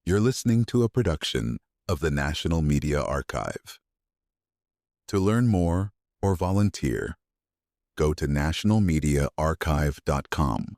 You're listening to a production of the National Media Archive. To learn more or volunteer, go to nationalmediaarchive.com.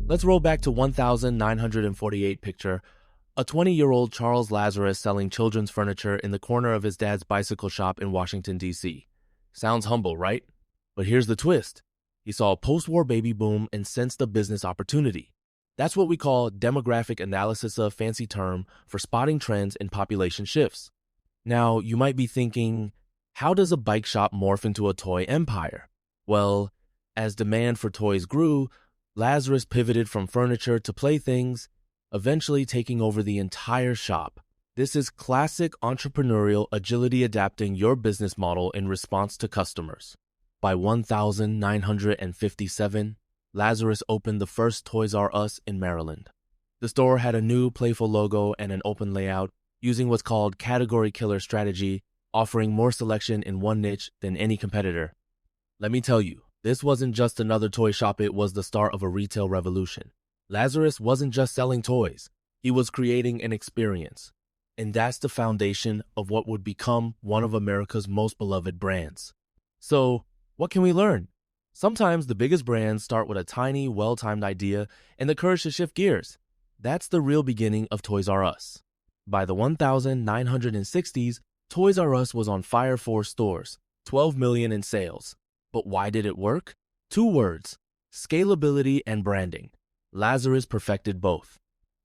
Let's roll back to 1948 picture, a 20-year-old Charles Lazarus selling children's furniture in the corner of his dad's bicycle shop in Washington, D.C. Sounds humble, right? But here's the twist. He saw a post-war baby boom and sensed a business opportunity. That's what we call demographic analysis, a fancy term for spotting trends in population shifts. Now, you might be thinking, how does a bike shop morph into a toy empire? Well, as demand for toys grew, Lazarus pivoted from furniture to playthings, eventually taking over the entire shop. This is classic entrepreneurial agility, adapting your business model in response to customers. By 1957, Lazarus opened the first Toys R Us in Maryland. The store had a new, playful logo and an open layout, using what's called category killer strategy, offering more selection in one niche than any competitor. Let me tell you, this wasn't just another toy shop, it was the start of a retail revolution. Lazarus wasn't just selling toys, he was creating an experience. And that's the foundation of what would become one of America's most beloved brands. So, what can we learn? Sometimes the biggest brands start with a tiny, well-timed idea and the courage to shift gears. That's the real beginning of Toys R Us. By the 1960s, Toys R Us was on fire for stores, 12 million in sales. But why did it work? 2 words, scalability and branding. Lazarus perfected both.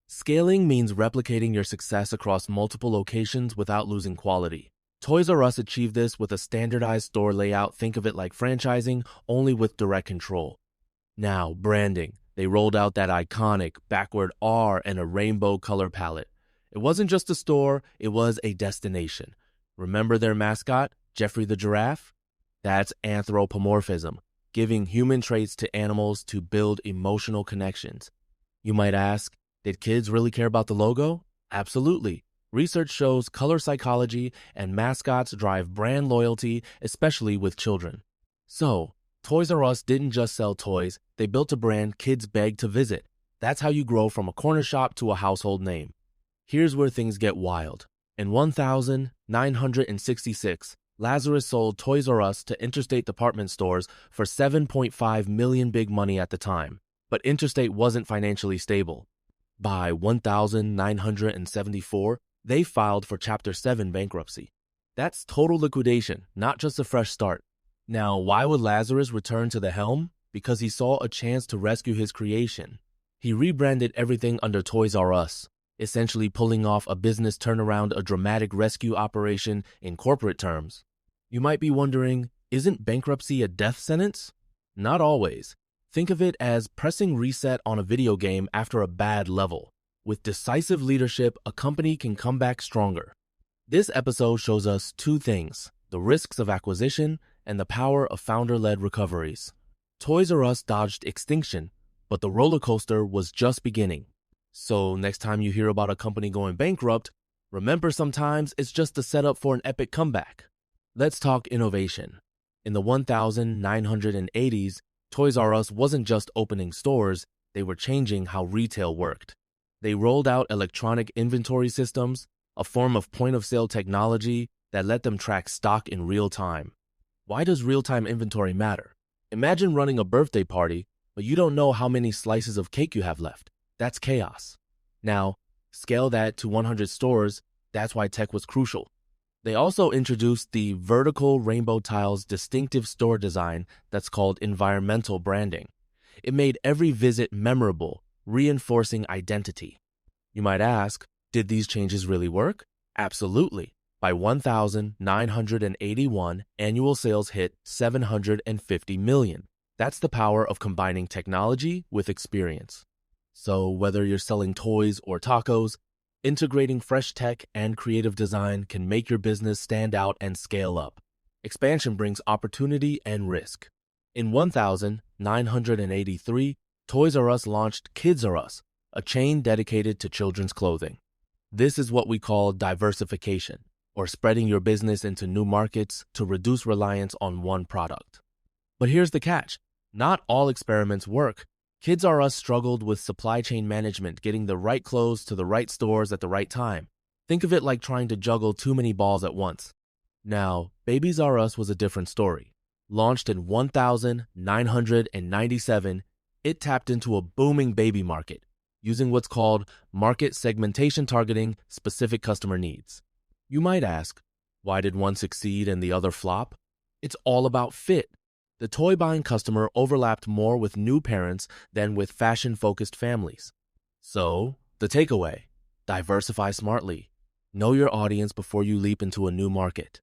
Scaling means replicating your success across multiple locations without losing quality. Toys R Us achieved this with a standardized store layout. Think of it like franchising, only with direct control. Now, branding. They rolled out that iconic backward R and a rainbow color palette. It wasn't just a store, it was a destination. Remember their mascot, Jeffrey the Giraffe? That's anthropomorphism, giving human traits to animals to build emotional connections. You might ask, did kids really care about the logo? Absolutely. Research shows color psychology and mascots drive brand loyalty, especially with children. So, Toys R Us didn't just sell toys, they built a brand kids begged to visit. That's how you grow from a corner shop to a household name. Here's where things get wild. In 1966, Lazarus sold Toys R Us to Interstate department stores for $7.5 million, big money at the time. But Interstate wasn't financially stable. By 1974, they filed for Chapter 7 bankruptcy. That's total liquidation, not just a fresh start. Now, why would Lazarus return to the helm? Because he saw a chance to rescue his creation. He rebranded everything under Toys R Us, essentially pulling off a business turnaround, a dramatic rescue operation in corporate terms. You might be wondering, isn't bankruptcy a death sentence? Not always. Think of it as pressing reset on a video game after a bad level. With decisive leadership, a company can come back stronger. This episode shows us 2 things, the risks of acquisition and the power of founder-led recoveries. Toys R Us dodged extinction, but the roller coaster was just beginning. So next time you hear about a company going bankrupt, remember sometimes it's just the setup for an epic comeback. Let's talk innovation. In the 1980s, Toys R Us wasn't just opening stores, they were changing how retail worked. They rolled out electronic inventory systems, a form of point-of-sale technology that let them track stock in real time. Why does real-time inventory matter? Imagine running a birthday party, but you don't know how many slices of cake you have left. That's chaos. Now, scale that to 100 stores, that's why tech was crucial. They also introduced the vertical rainbow tiles distinctive store design that's called environmental branding. It made every visit memorable, reinforcing identity. You might ask, did these changes really work? Absolutely. By 1981, annual sales hit $750 million. That's the power of combining technology with experience. So whether you're selling toys or tacos, integrating fresh tech and creative design can make your business stand out and scale up. Expansion brings opportunity and risk. In 1983, Toys R Us launched Kids R Us, a chain dedicated to children's clothing. This is what we call diversification, or spreading your business into new markets to reduce reliance on one product. But here's the catch. Not all experiments work. Kids R Us struggled with supply chain management, getting the right clothes to the right stores at the right time. Think of it like trying to juggle too many balls at once. Now, Babies R Us was a different story. Launched in 1997, it tapped into a booming baby market, using what's called market segmentation targeting specific customer needs. You might ask, why did one succeed and the other flop? It's all about fit. The toy-buying customer overlapped more with new parents than with fashion-focused families. So, the takeaway: diversify smartly. Know your audience before you leap into a new market.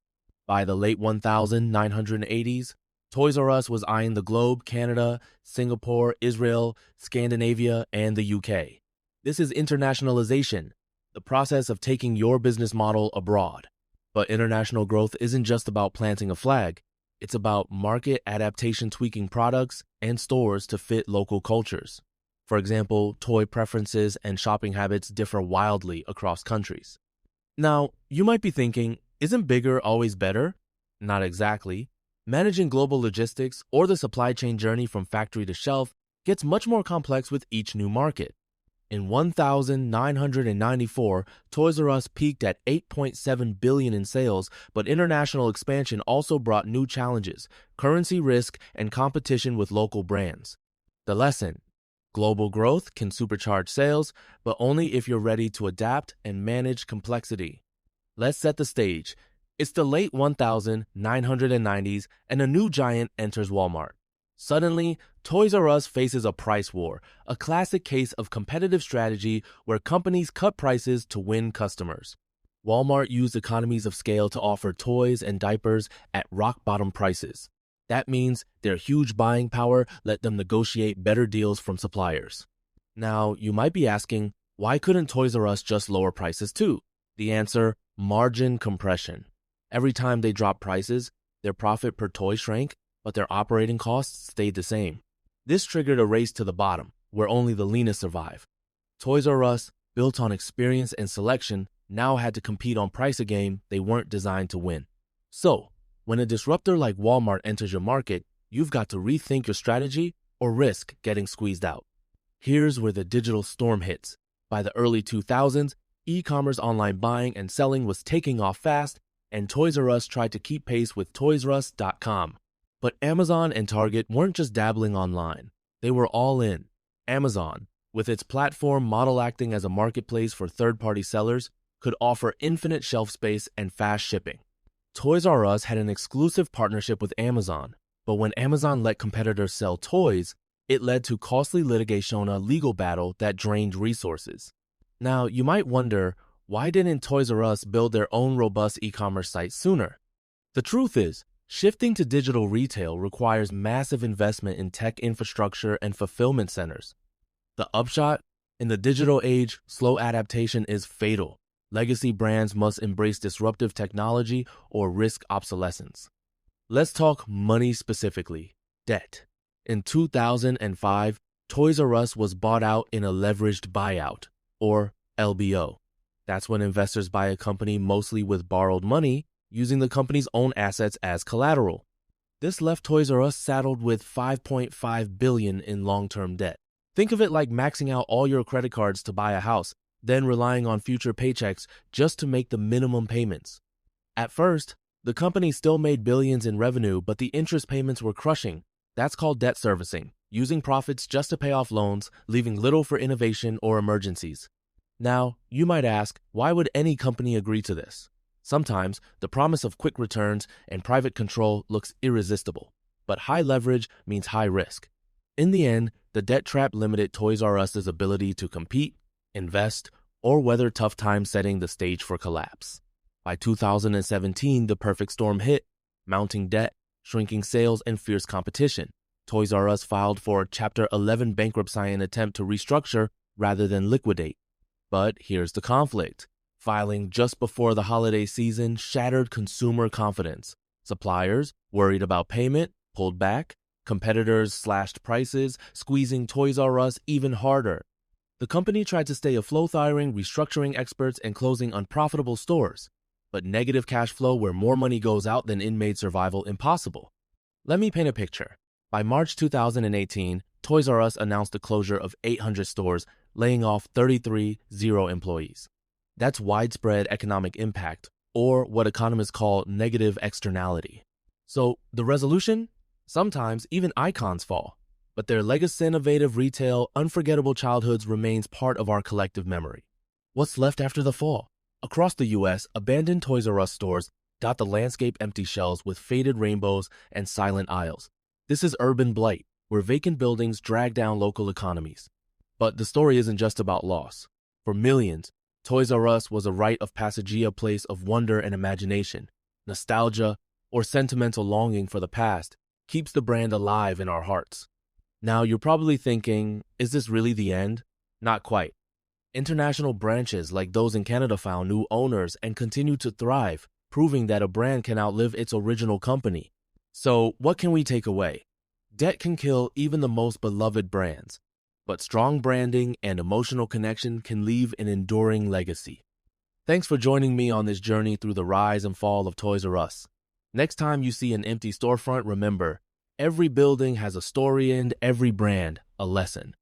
By the late 1980s, Toys R Us was eyeing the globe, Canada, Singapore, Israel, Scandinavia, and the UK. This is internationalization, the process of taking your business model abroad. But international growth isn't just about planting a flag. It's about market adaptation, tweaking products and stores to fit local cultures. For example, toy preferences and shopping habits differ wildly across countries. Now, you might be thinking, isn't bigger always better? Not exactly. Managing global logistics or the supply chain journey from factory to shelf gets much more complex with each new market. In 1994, Toys R Us peaked at $8.7 billion in sales, but international expansion also brought new challenges, currency risk, and competition with local brands. The lesson: global growth can supercharge sales, but only if you're ready to adapt and manage complexity. Let's set the stage. It's the late 1990s, and a new giant enters Walmart. Suddenly, Toys R Us faces a price war, a classic case of competitive strategy where companies cut prices to win customers. Walmart used economies of scale to offer toys and diapers at rock-bottom prices. That means their huge buying power let them negotiate better deals from suppliers. Now, you might be asking, why couldn't Toys R Us just lower prices too? The answer: margin compression. Every time they dropped prices, their profit per toy shrank, but their operating costs stayed the same. This triggered a race to the bottom, where only the leanest survive. Toys R Us, built on experience and selection, now had to compete on price a game they weren't designed to win. So, when a disruptor like Walmart enters your market, you've got to rethink your strategy or risk getting squeezed out. Here's where the digital storm hits. By the early 2000s, e-commerce online buying and selling was taking off fast, and Toys R Us tried to keep pace with ToysRUs.com. But Amazon and Target weren't just dabbling online. They were all in. Amazon, with its platform model acting as a marketplace for third-party sellers, could offer infinite shelf space and fast shipping. Toys R Us had an exclusive partnership with Amazon, but when Amazon let competitors sell toys, it led to costly litigation on a legal battle that drained resources. Now, you might wonder, why didn't Toys R Us build their own robust e-commerce site sooner? The truth is, shifting to digital retail requires massive investment in tech infrastructure and fulfillment centers. The upshot? In the digital age, slow adaptation is fatal. Legacy brands must embrace disruptive technology or risk obsolescence. Let's talk money specifically: debt. In 2005, Toys R Us was bought out in a leveraged buyout, or LBO. That's when investors buy a company mostly with borrowed money, using the company's own assets as collateral. This left Toys R Us saddled with $5.5 billion in long-term debt. Think of it like maxing out all your credit cards to buy a house, then relying on future paychecks just to make the minimum payments. At first, the company still made billions in revenue, but the interest payments were crushing. That's called debt servicing, using profits just to pay off loans, leaving little for innovation or emergencies. Now, you might ask, why would any company agree to this? Sometimes, the promise of quick returns and private control looks irresistible, but high leverage means high risk. In the end, the debt trap limited Toys R Us's ability to compete, invest, or weather tough times, setting the stage for collapse. By 2017, the perfect storm hit: mounting debt, shrinking sales, and fierce competition. Toys R Us filed for Chapter 11 bankruptcy in an attempt to restructure rather than liquidate. But here's the conflict. Filing just before the holiday season shattered consumer confidence. Suppliers, worried about payment, pulled back. Competitors slashed prices, squeezing Toys R Us even harder. The company tried to stay afloat, hiring restructuring experts and closing unprofitable stores. But negative cash flow where more money goes out than in made survival impossible. Let me paint a picture. By March 2018, Toys R Us announced the closure of 800 stores, laying off 33 employees. That's widespread economic impact, or what economists call negative externality. So the resolution? Sometimes even icons fall, but their legacy innovative retail, unforgettable childhoods remains part of our collective memory. What's left after the fall? Across the U.S., abandoned Toys R Us stores dot the landscape empty shells with faded rainbows and silent aisles. This is urban blight, where vacant buildings drag down local economies. But the story isn't just about loss. For millions, Toys R Us was a rite of passage, a place of wonder and imagination. Nostalgia, or sentimental longing for the past, keeps the brand alive in our hearts. Now you're probably thinking, is this really the end? Not quite. International branches like those in Canada found new owners and continue to thrive, proving that a brand can outlive its original company. So what can we take away? Debt can kill even the most beloved brands, but strong branding and emotional connection can leave an enduring legacy. Thanks for joining me on this journey through the rise and fall of Toys R Us. Next time you see an empty storefront, remember, every building has a story and every brand a lesson.